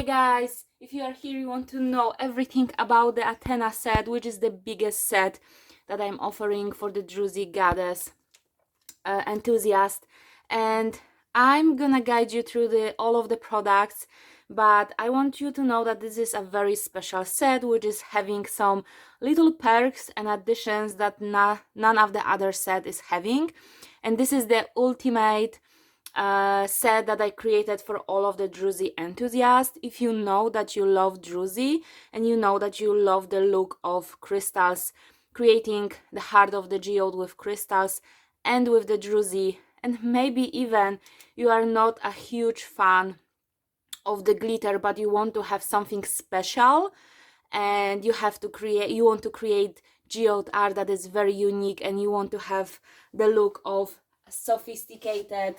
guys, if you are here, you want to know everything about the Athena set, which is the biggest set that I'm offering for the Druzy goddess enthusiast, and I'm gonna guide you through all of the products, but I want you to know that this is a very special set which is having some little perks and additions that none of the other set is having. And this is the ultimate set that I created for all of the Druzy enthusiasts. If you know that you love Druzy and you know that you love the look of crystals, creating the heart of the geode with crystals and with the Druzy, and maybe even you are not a huge fan of the glitter but you want to have something special and you want to create geode art that is very unique and you want to have the look of sophisticated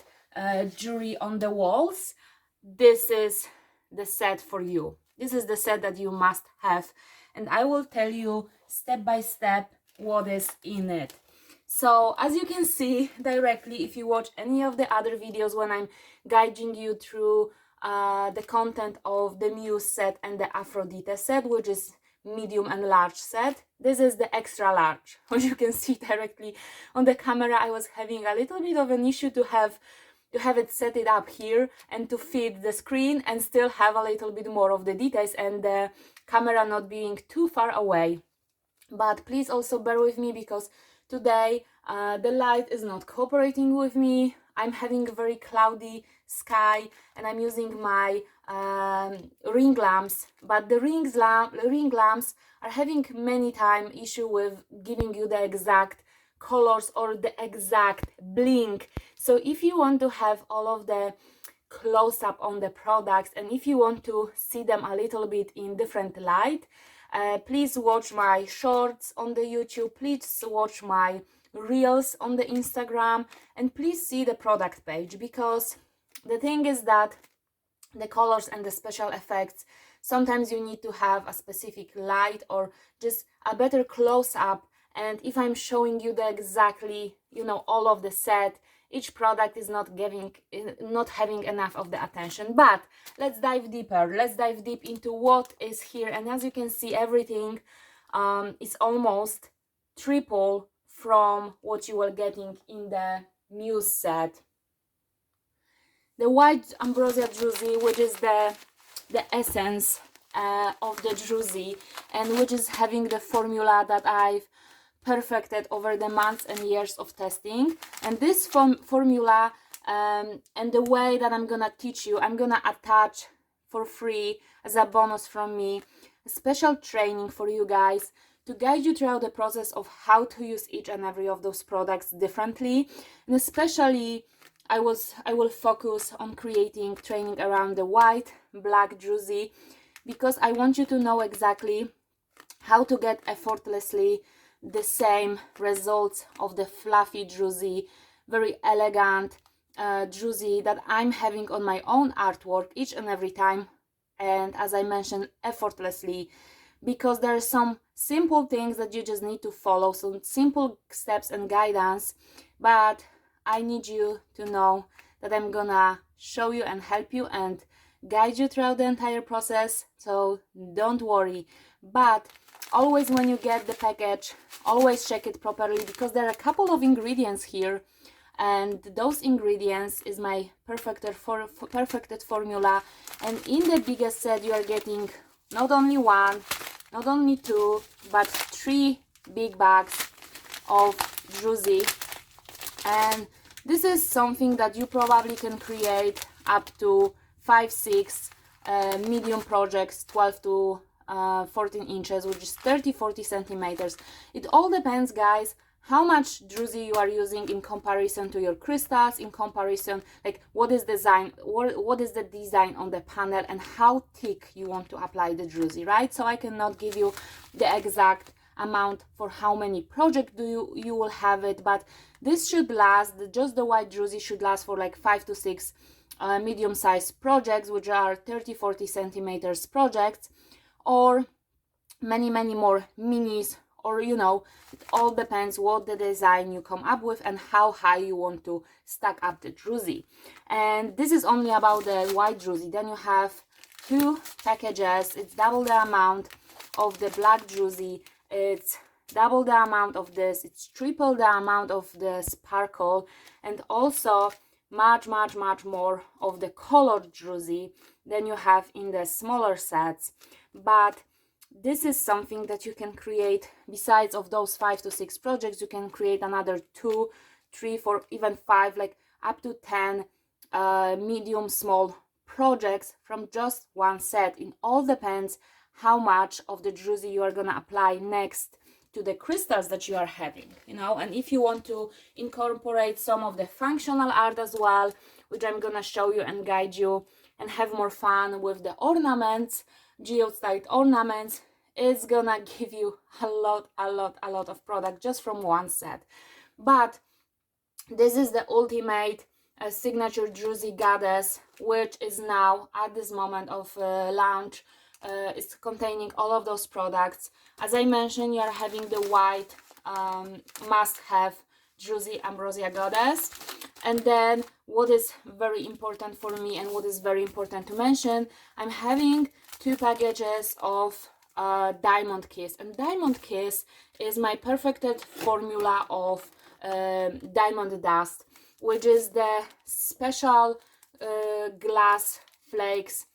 jewelry on the walls, this is the set for you. This is the set that you must have, and I will tell you step by step what is in it. So as you can see directly, if you watch any of the other videos when I'm guiding you through the content of the Muse set and the Aphrodite set, which is medium and large set, this is the extra large. As you can see directly on the camera, I was having a little bit of an issue to have it set it up here and to fit the screen and still have a little bit more of the details and the camera not being too far away. But please also bear with me because today the light is not cooperating with me. I'm having a very cloudy sky and I'm using my ring lamps, but the ring lamps are having many time issue with giving you the exact colors or the exact blink. So if you want to have all of the close-up on the products and if you want to see them a little bit in different light, please watch my shorts on the YouTube, please watch my reels on the Instagram, and please see the product page, because the thing is that the colors and the special effects, sometimes you need to have a specific light or just a better close-up. And if I'm showing you the exactly, all of the set, each product is not having enough of the attention. But let's dive deeper. Let's dive deep into what is here. And as you can see, everything is almost triple from what you were getting in the Muse set. The white ambrosia Druzy, which is the essence of the Druzy, and which is having the formula that I've perfected over the months and years of testing. And this formula and the way that I'm gonna teach you, I'm gonna attach for free as a bonus from me a special training for you guys to guide you throughout the process of how to use each and every of those products differently. And especially I will focus on creating training around the white, black Druzy, because I want you to know exactly how to get effortlessly the same results of the fluffy Druzy, very elegant Druzy that I'm having on my own artwork each and every time, and as I mentioned, effortlessly, because there are some simple things that you just need to follow, some simple steps and guidance, but I need you to know that I'm gonna show you and help you and guide you throughout the entire process, so don't worry. But always when you get the package, always check it properly, because there are a couple of ingredients here, and those ingredients is my perfected formula. And in the biggest set you are getting not only one, not only two, but 3 big bags of Druzy. And this is something that you probably can create up to 5-6 medium projects, 12 to 14 inches, which is 30-40 centimeters. It all depends, guys, how much Druzy you are using in comparison to your crystals, in comparison, like what is the design on the panel and how thick you want to apply the Druzy, right? So I cannot give you the exact amount for how many projects you will have it, but this should last, just the white Druzy should last for like 5 to 6 medium-sized projects, which are 30-40 centimeters projects, or many more minis, or it all depends what the design you come up with and how high you want to stack up the Druzy. And this is only about the white Druzy. Then you have 2 packages. It's double the amount of the black Druzy, it's double the amount of this, it's triple the amount of the sparkle, and also much more of the colored Druzy than you have in the smaller sets. But this is something that you can create. Besides of those 5 to 6 projects, you can create another 2, 3, 4, even 5, like up to 10 medium small projects from just one set. It all depends how much of the Druzy you are gonna apply next to the crystals that you are having, you know. And if you want to incorporate some of the functional art as well, which I'm gonna show you and guide you, and have more fun with the ornaments, geode style ornaments, it's gonna give you a lot of product just from one set. But this is the ultimate signature Druzy goddess, which is now at this moment of launch. It's containing all of those products. As I mentioned, you are having the white must-have Druzy Ambrosia Goddess. And then what is very important for me and what is very important to mention, I'm having 2 packages of Diamond Kiss. And Diamond Kiss is my perfected formula of diamond dust, which is the special glass flakes,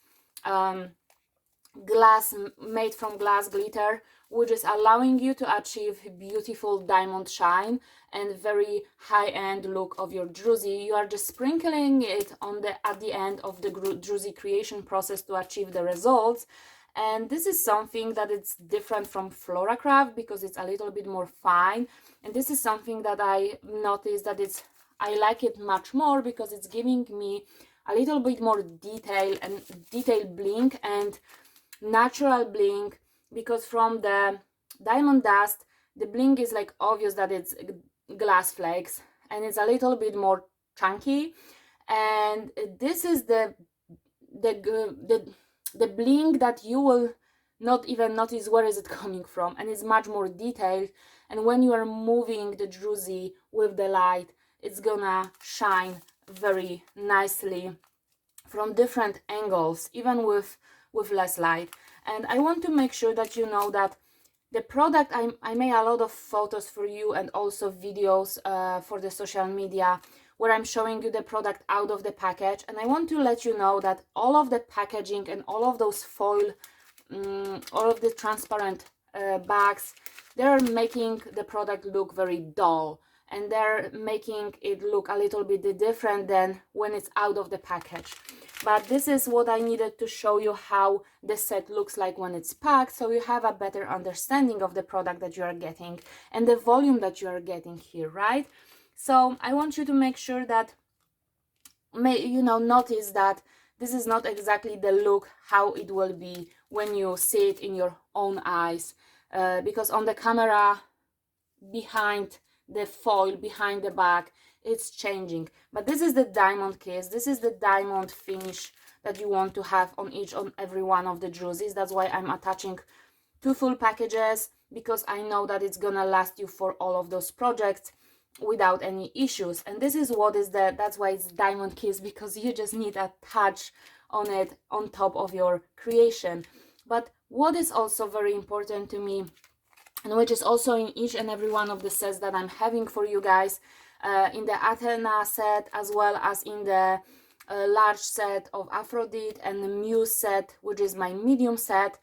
glass made from glass glitter, which is allowing you to achieve beautiful diamond shine and very high-end look of your Druzy. You are just sprinkling it on at the end of the Druzy creation process to achieve the results. And this is something that it's different from Floracraft because it's a little bit more fine. And this is something that I noticed that I like it much more because it's giving me a little bit more detail and detailed blink and natural blink, because from the diamond dust the blink is like obvious that it's glass flakes and it's a little bit more chunky, and this is the blink that you will not even notice where is it coming from, and it's much more detailed. And when you are moving the Druzy with the light, it's gonna shine very nicely from different angles, even with less light. And I want to make sure that you know that the product, I made a lot of photos for you and also videos for the social media where I'm showing you the product out of the package. And I want to let you know that all of the packaging and all of those foil, all of the transparent bags, they're making the product look very dull, and they're making it look a little bit different than when it's out of the package. But this is what I needed to show you, how the set looks like when it's packed, so you have a better understanding of the product that you are getting and the volume that you are getting here, right? So I want you to make sure that, notice that this is not exactly the look how it will be when you see it in your own eyes, because on the camera, behind the foil, behind the bag, it's changing. But this is the diamond kiss, this is the diamond finish that you want to have on each and every one of the Druzys. That's why I'm attaching 2 full packages, because I know that it's gonna last you for all of those projects without any issues. And this is what is that's why it's diamond kiss, because you just need a touch on it on top of your creation. But what is also very important to me, and which is also in each and every one of the sets that I'm having for you guys, in the Athena set, as well as in the large set of Aphrodite and the Muse set, which is my medium set.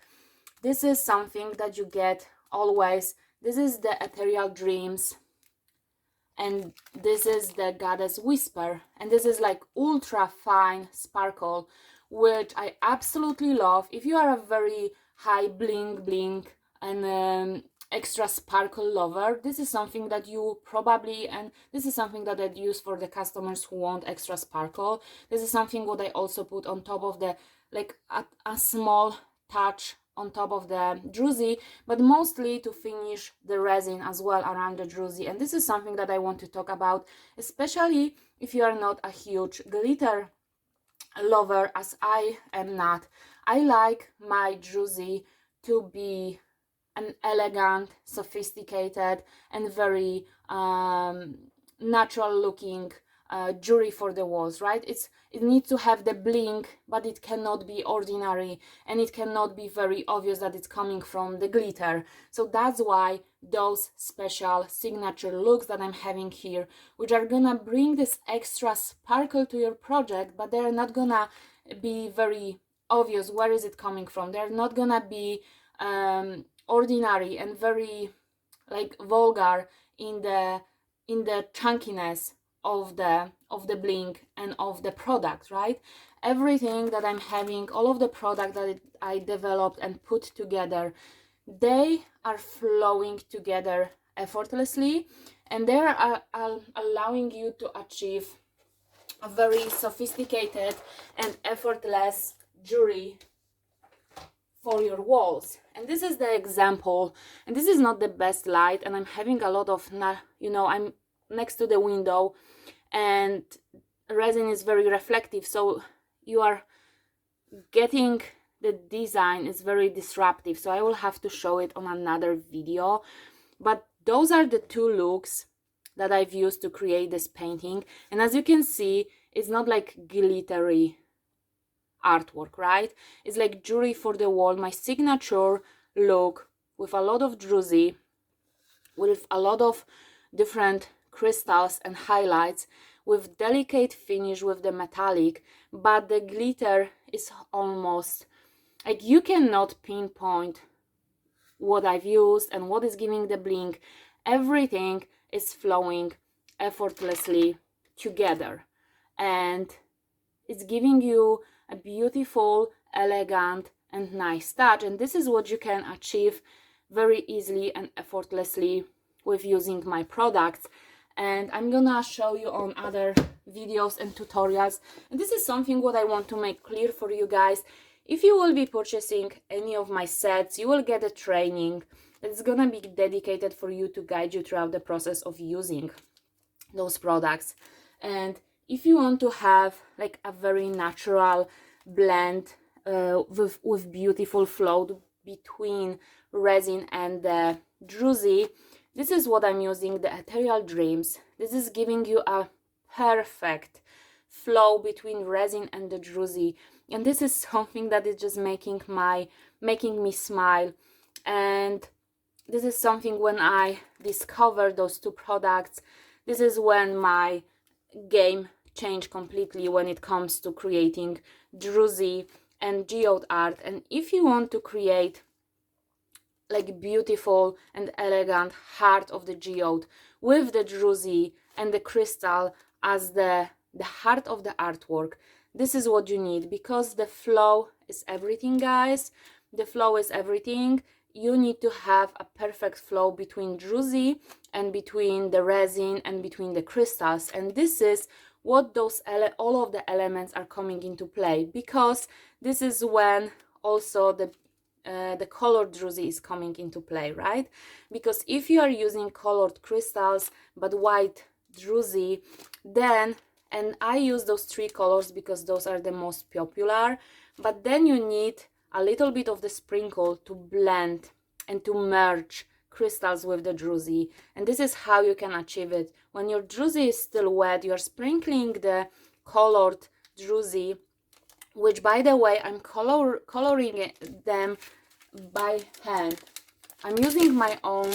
This is something that you get always. This is the Ethereal Dreams, and this is the Goddess Whisper, and this is like ultra fine sparkle, which I absolutely love. If you are a very high bling and extra sparkle lover, this is something that you probably, and this is something that I use for the customers who want extra sparkle. This is something what I also put on top of the, like a small touch on top of the Druzy, but mostly to finish the resin as well around the Druzy. And this is something that I want to talk about, especially if you are not a huge glitter lover, as I am not. I like my Druzy to be an elegant, sophisticated, and very natural looking jewelry for the walls, right? It needs to have the bling, but it cannot be ordinary, and it cannot be very obvious that it's coming from the glitter. So that's why those special signature looks that I'm having here, which are gonna bring this extra sparkle to your project, but they're not gonna be very obvious where is it coming from. They're not gonna be ordinary and very like vulgar in the chunkiness of the bling and of the product, right? Everything that I'm having, all of the product that I developed and put together, they are flowing together effortlessly, and they are allowing you to achieve a very sophisticated and effortless jewelry for your walls. And this is the example, and this is not the best light, and I'm having a lot of, you know, I'm next to the window and resin is very reflective, so you are getting the design is very disruptive, so I will have to show it on another video. But those are the two looks that I've used to create this painting, and as you can see, it's not like glittery artwork, right? It's like jewelry for the wall, my signature look with a lot of druzy, with a lot of different crystals and highlights, with delicate finish with the metallic, but the glitter is almost like you cannot pinpoint what I've used and what is giving the bling. Everything is flowing effortlessly together, and it's giving you a beautiful, elegant and nice touch. And this is what you can achieve very easily and effortlessly with using my products, and I'm gonna show you on other videos and tutorials. And this is something what I want to make clear for you guys. If you will be purchasing any of my sets, you will get a training that's gonna be dedicated for you to guide you throughout the process of using those products. And if you want to have like a very natural blend with beautiful flow between resin and the druzy, this is what I'm using, the Ethereal Dreams. This is giving you a perfect flow between resin and the druzy, and this is something that is just making me smile. And this is something, when I discovered those two products, this is when my game changed completely when it comes to creating druzy and geode art. And if you want to create like beautiful and elegant heart of the geode with the druzy and the crystal as the heart of the artwork, this is what you need, because the flow is everything, guys. The flow is everything. You need to have a perfect flow between druzy and between the resin and between the crystals, and this is what all of the elements are coming into play, because this is when also the colored druzy is coming into play, right? Because if you are using colored crystals but white druzy, then, and I use those three colors because those are the most popular, but then you need a little bit of the sprinkle to blend and to merge crystals with the druzy. And this is how you can achieve it. When your druzy is still wet, you're sprinkling the colored druzy, which, by the way, I'm coloring them by hand. I'm using my own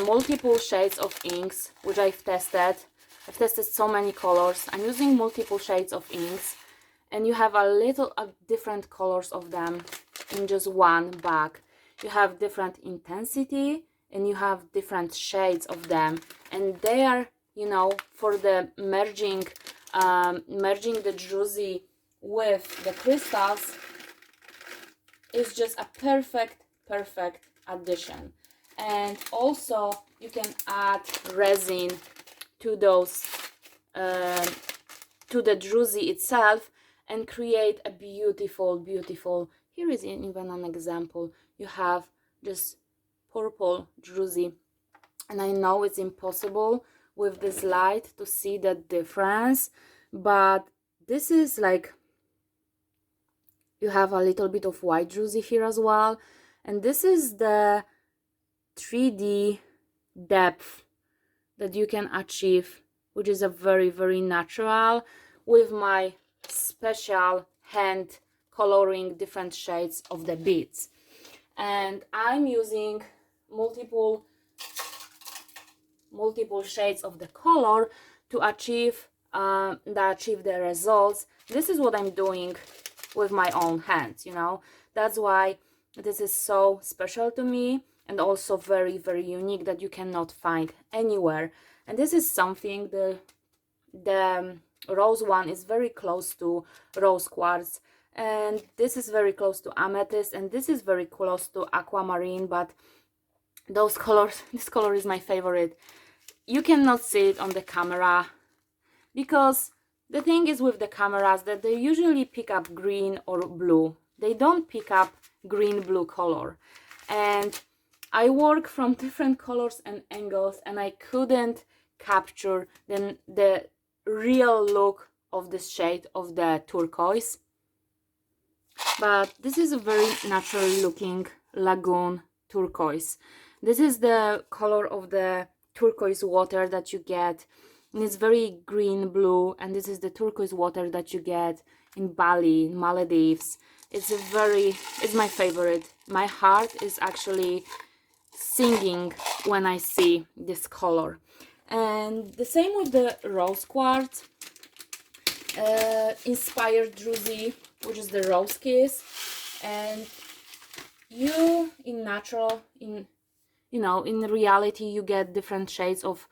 multiple shades of inks, which I've tested so many colors. I'm using multiple shades of inks, and you have a different colors of them in just one bag. You have different intensity and you have different shades of them, and they are, you know, for the merging the druzy with the crystals is just a perfect addition. And also you can add resin to those to the druzy itself and create a beautiful, here is even an example. You have this purple druzy, and I know it's impossible with this light to see the difference, but this is like, you have a little bit of white druzy here as well, and this is the 3D depth that you can achieve which is a very natural, with my special hand coloring different shades of the beads. And I'm using multiple shades of the color to achieve the results. This is what I'm doing with my own hands, you know. That's why this is so special to me, and also very unique, that you cannot find anywhere. And this is something, the rose one is very close to rose quartz, and this is very close to amethyst, and this is very close to aquamarine. But those colors, this color is my favorite. You cannot see it on the camera, because the thing is with the cameras that they usually pick up green or blue. They don't pick up green-blue color. And I work from different colors and angles, and I couldn't capture the real look of this shade of the turquoise. But this is a very natural looking lagoon turquoise. This is the color of the turquoise water that you get, and it's very green blue. And this is the turquoise water that you get in Bali, in Maldives. It's my favorite. My heart is actually singing when I see this color. And the same with the rose quartz, inspired Druzy, which is the rose kiss. And you, in reality, you get different shades of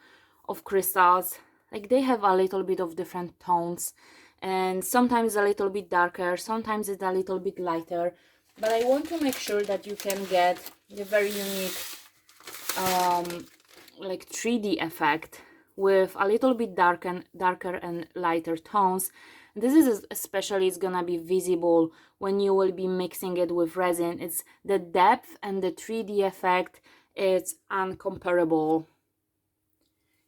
crystals. Like, they have a little bit of different tones, and sometimes a little bit darker, sometimes it's a little bit lighter. But I want to make sure that you can get the very unique like 3D effect with a little bit darker and lighter tones. This is especially, it's gonna be visible when you will be mixing it with resin. It's the depth and the 3D effect, it's uncomparable.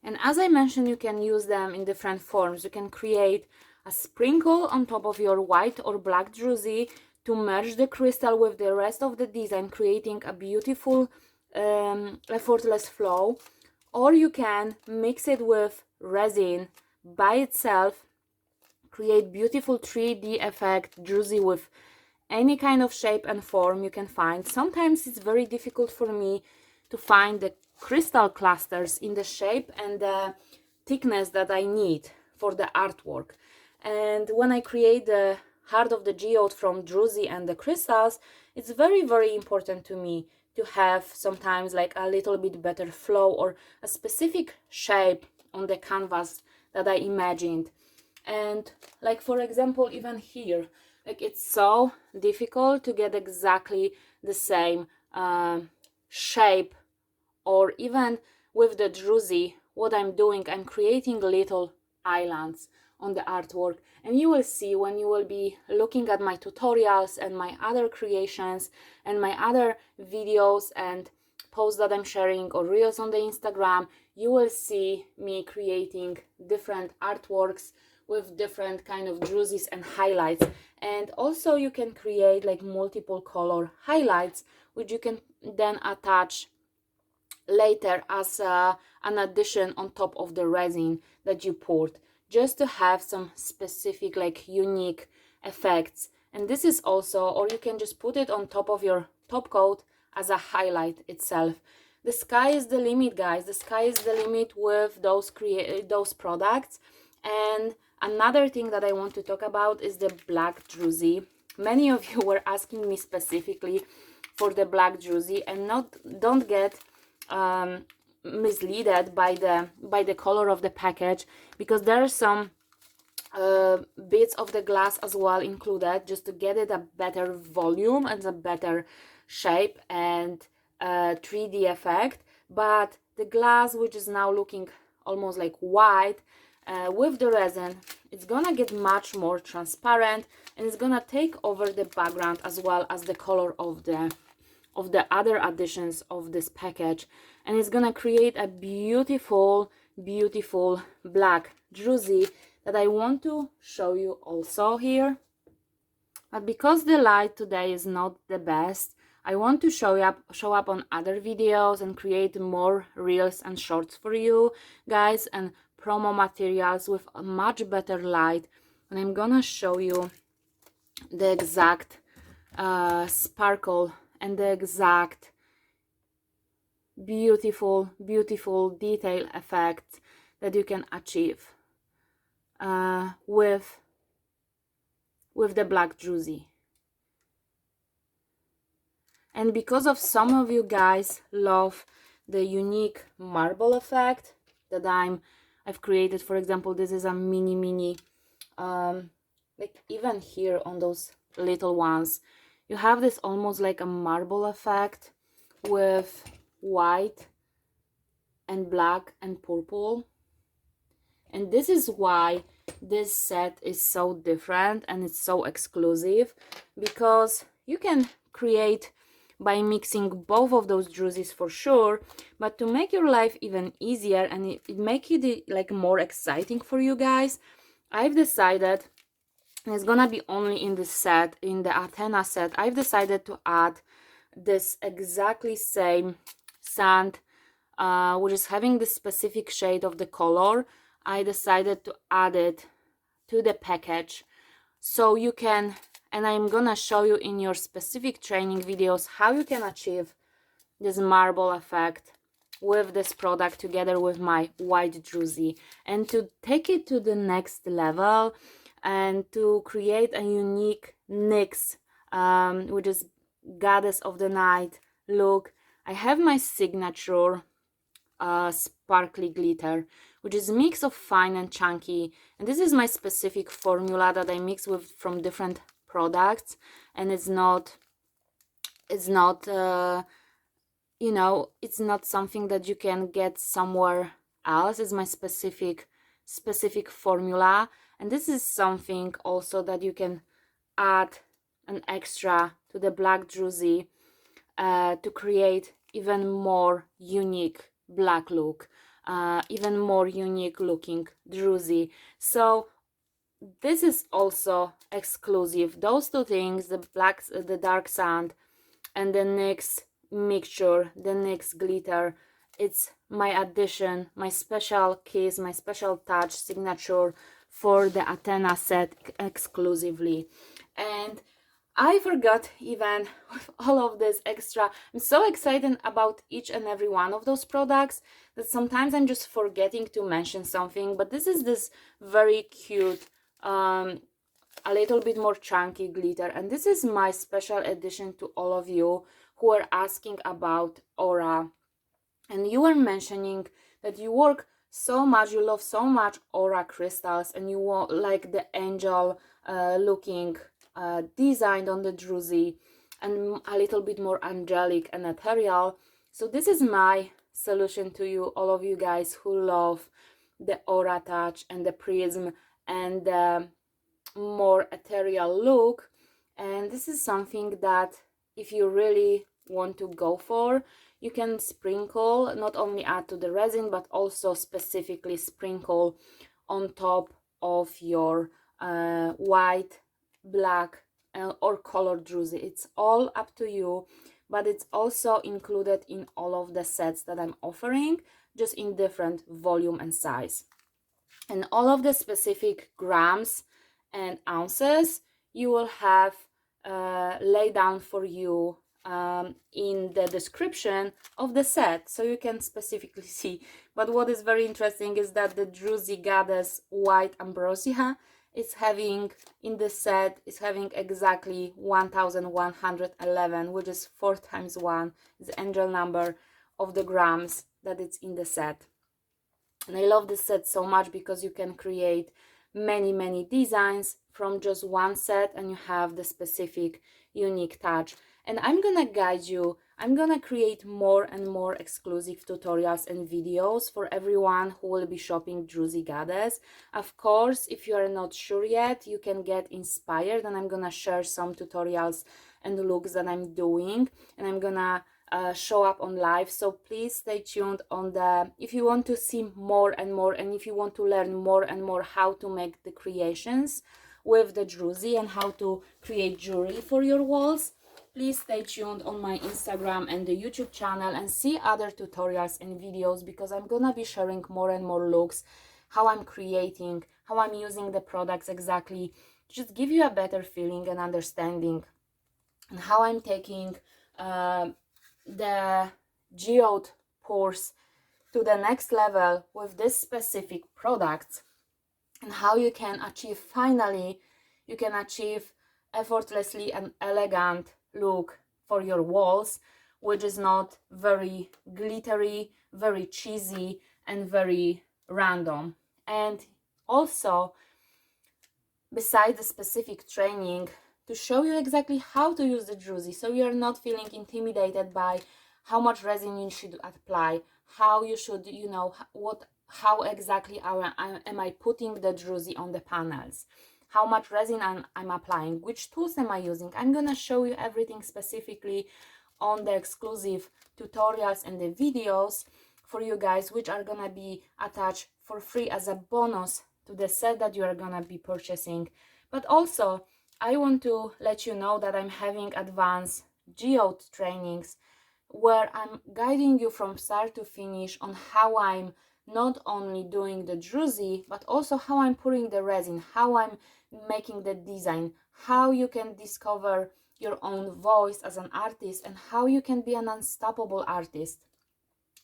And as I mentioned, you can use them in different forms. You can create a sprinkle on top of your white or black druzy to merge the crystal with the rest of the design, creating a beautiful effortless flow. Or you can mix it with resin by itself, create beautiful 3D effect druzy with any kind of shape and form you can find. Sometimes it's very difficult for me to find the crystal clusters in the shape and the thickness that I need for the artwork. And when I create the heart of the geode from druzy and the crystals, it's very important to me to have sometimes like a little bit better flow or a specific shape on the canvas that I imagined. And like, for example, even here, like, it's so difficult to get exactly the same shape. Or even with the druzy, what I'm doing, I'm creating little islands on the artwork. And you will see when you will be looking at my tutorials and my other creations and my other videos and posts that I'm sharing, or reels on the Instagram, you will see me creating different artworks with different kind of druzys and highlights. And also you can create like multiple color highlights, which you can then attach later as an addition on top of the resin that you poured, just to have some specific like unique effects. And this is also, or you can just put it on top of your top coat as a highlight itself. The sky is the limit, guys. The sky is the limit with those products. And another thing that I want to talk about is the black druzy. Many of you were asking me specifically for the black druzy, and don't get misled by the color of the package, because there are some bits of the glass as well included, just to get it a better volume and a better shape and 3D effect. But the glass, which is now looking almost like white, with the resin, it's gonna get much more transparent, and it's gonna take over the background as well as the color of the other additions of this package, and it's gonna create a beautiful black druzy that I want to show you also here. But because the light today is not the best, I want to show up on other videos and create more reels and shorts for you guys, and promo materials with a much better light, and I'm gonna show you the exact sparkle and the exact beautiful detail effect that you can achieve with the black Druzy. And because of some of you guys love the unique marble effect that I've created, for example, this is a mini like even here on those little ones, you have this almost like a marble effect with white and black and purple. And this is why this set is so different and it's so exclusive, because you can create by mixing both of those Druzys for sure, but to make your life even easier and it make it like more exciting for you guys, I've decided, and it's gonna be only in this set, in the Athena set, I've decided to add this exactly same sand, which is having the specific shade of the color. I decided to add it to the package so you can, and I'm gonna show you in your specific training videos how you can achieve this marble effect with this product together with my white Druzy, and to take it to the next level and to create a unique NYX, which is Goddess of the Night look. I have my signature sparkly glitter, which is a mix of fine and chunky, and this is my specific formula that I mix with from different products, and it's not you know, it's not something that you can get somewhere else. It's my specific formula, and this is something also that you can add an extra to the black Druzy to create even more unique black look, even more unique looking Druzy. So this is also exclusive. Those two things, the dark sand and the NYX mixture, the NYX glitter, it's my addition, my special kiss, my special touch signature for the Athena set exclusively. And I forgot, even with all of this extra, I'm so excited about each and every one of those products that sometimes I'm just forgetting to mention something. But this is this very cute, a little bit more chunky glitter, and this is my special addition to all of you who are asking about aura, and you were mentioning that you work so much, you love so much aura crystals, and you want like the angel looking design on the Druzy, and a little bit more angelic and ethereal. So this is my solution to you, all of you guys who love the aura touch and the prism and the more ethereal look. And this is something that if you really want to go for, you can sprinkle, not only add to the resin, but also specifically sprinkle on top of your white, black, or colored Druzy. It's all up to you, but it's also included in all of the sets that I'm offering, just in different volume and size. And all of the specific grams and ounces you will have laid down for you in the description of the set, so you can specifically see. But what is very interesting is that the Druzy Goddess White Ambrosia is having, in the set, is having exactly 1111, which is 4 times 1, is the angel number of the grams that it's in the set. And I love this set so much because you can create many designs from just one set, and you have the specific unique touch. And I'm gonna guide you, I'm gonna create more and more exclusive tutorials and videos for everyone who will be shopping Druzy Goddess. Of course, if you are not sure yet, you can get inspired, and I'm gonna share some tutorials and looks that I'm doing, and I'm gonna show up on live. So please stay tuned on the, if you want to see more and more, and if you want to learn more and more how to make the creations with the Druzy and how to create jewelry for your walls, please stay tuned on my Instagram and the YouTube channel and see other tutorials and videos, because I'm gonna be sharing more and more looks, how I'm creating, how I'm using the products exactly, just give you a better feeling and understanding, and how I'm taking the geode pours to the next level with this specific product, and how you can achieve, finally, you can achieve effortlessly an elegant look for your walls, which is not very glittery, very cheesy, and very random. And also, besides the specific training, to show you exactly how to use the Druzy, so you are not feeling intimidated by how much resin you should apply, how you should, you know, how exactly am I putting the Druzy on the panels, how much resin I'm applying, which tools am I using. I'm gonna show you everything specifically on the exclusive tutorials and the videos for you guys, which are gonna be attached for free as a bonus to the set that you are gonna be purchasing. But also, I want to let you know that I'm having advanced geode trainings where I'm guiding you from start to finish on how I'm not only doing the Druzy, but also how I'm pouring the resin, how I'm making the design, how you can discover your own voice as an artist, and how you can be an unstoppable artist,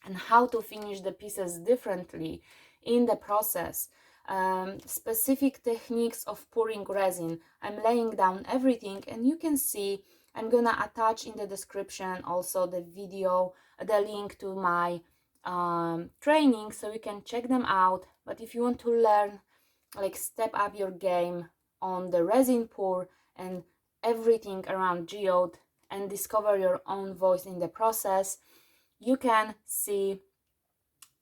and how to finish the pieces differently in the process. Specific techniques of pouring resin. I'm laying down everything, and you can see, I'm gonna attach in the description also the video, the link to my training, so you can check them out. But if you want to learn, like, step up your game on the resin pour and everything around geode, and discover your own voice in the process, you can see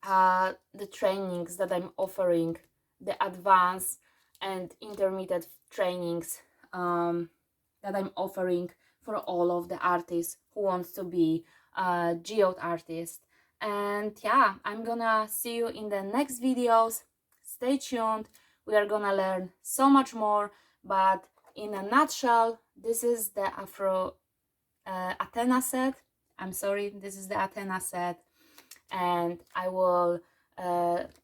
the trainings that I'm offering, the advanced and intermediate trainings that I'm offering for all of the artists who wants to be a geode artist. And yeah, I'm gonna see you in the next videos. Stay tuned. We are gonna learn so much more, but in a nutshell, this is the Athena set. I'm sorry, this is the Athena set, and I will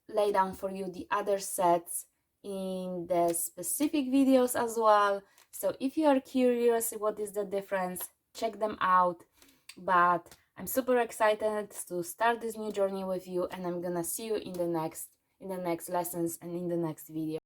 lay down for you the other sets in the specific videos as well. So if you are curious what is the difference, check them out. But I'm super excited to start this new journey with you, and I'm gonna see you in the next lessons and in the next video.